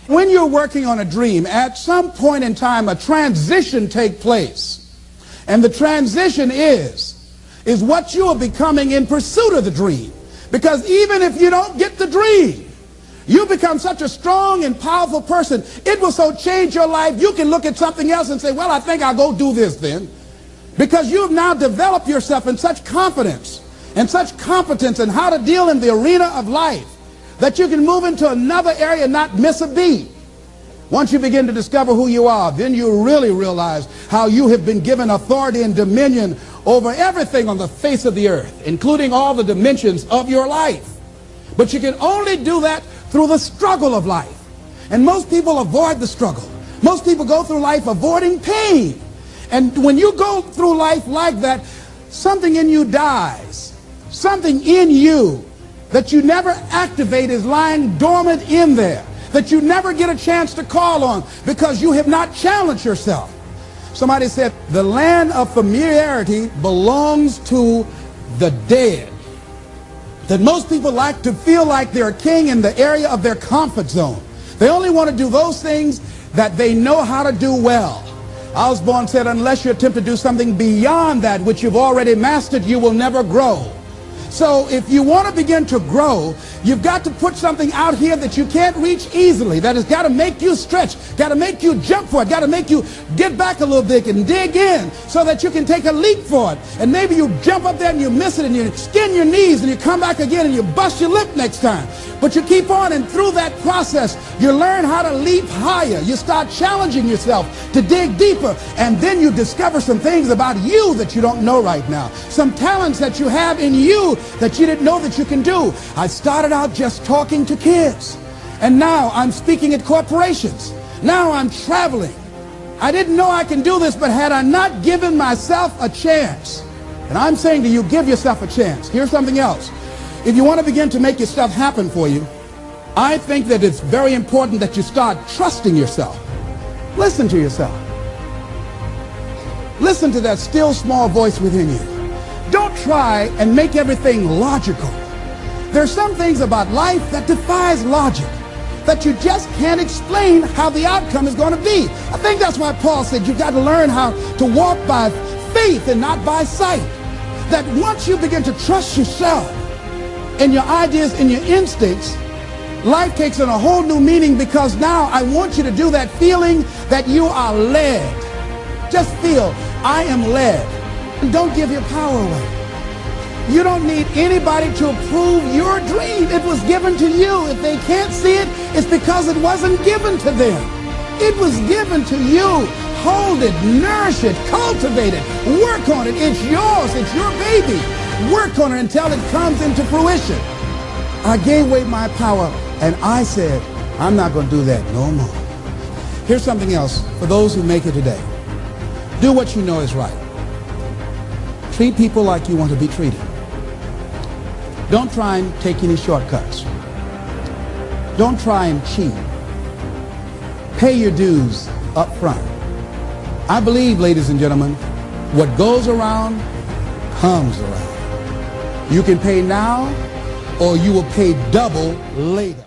When you're working on a dream, at some point in time, a transition takes place. And the transition is what you are becoming in pursuit of the dream. Because even if you don't get the dream, you become such a strong and powerful person, it will so change your life, you can look at something else and say, well, I think I'll go do this then. Because you've now developed yourself in such confidence and such competence in how to deal in the arena of life that you can move into another area and not miss a beat. Once you begin to discover who you are, then you really realize how you have been given authority and dominion over everything on the face of the earth, including all the dimensions of your life. But you can only do that through the struggle of life. And most people avoid the struggle. Most people go through life avoiding pain. And when you go through life like that, something in you dies. Something in you that you never activate is lying dormant in there, that you never get a chance to call on because you have not challenged yourself. Somebody said the land of familiarity belongs to the dead. That most people like to feel like they're a king in the area of their comfort zone. They only want to do those things that they know how to do well. Osborne said, unless you attempt to do something beyond that which you've already mastered, you will never grow. So if you want to begin to grow, you've got to put something out here that you can't reach easily, that has got to make you stretch, got to make you jump for it, got to make you get back a little bit and dig in so that you can take a leap for it. And maybe you jump up there and you miss it and you skin your knees and you come back again and you bust your lip next time. But you keep on, and through that process, you learn how to leap higher. You start challenging yourself to dig deeper, and then you discover some things about you that you don't know right now. Some talents that you have in you that you didn't know that you can do. I started out just talking to kids, and now I'm speaking at corporations. Now I'm traveling. I didn't know I can do this, but had I not given myself a chance, and I'm saying to you, give yourself a chance. Here's something else. If you want to begin to make your stuff happen for you, I think that it's very important that you start trusting yourself. Listen to yourself. Listen to that still small voice within you. Don't try and make everything logical. There's some things about life that defies logic, that you just can't explain how the outcome is going to be. I think that's why Paul said you've got to learn how to walk by faith and not by sight. That once you begin to trust yourself and your ideas and your instincts, life takes on a whole new meaning, because now I want you to do that feeling that you are led. Just feel, I am led. And don't give your power away. You don't need anybody to approve your dream. It was given to you. If they can't see it, it's because it wasn't given to them. It was given to you. Hold it, nourish it, cultivate it, work on it. It's yours. It's your baby. Work on it until it comes into fruition. I gave away my power, and I said, I'm not going to do that no more. Here's something else for those who make it today. Do what you know is right. Treat people like you want to be treated. Don't try and take any shortcuts. Don't try and cheat. Pay your dues up front. I believe, ladies and gentlemen, what goes around comes around. You can pay now, or you will pay double later.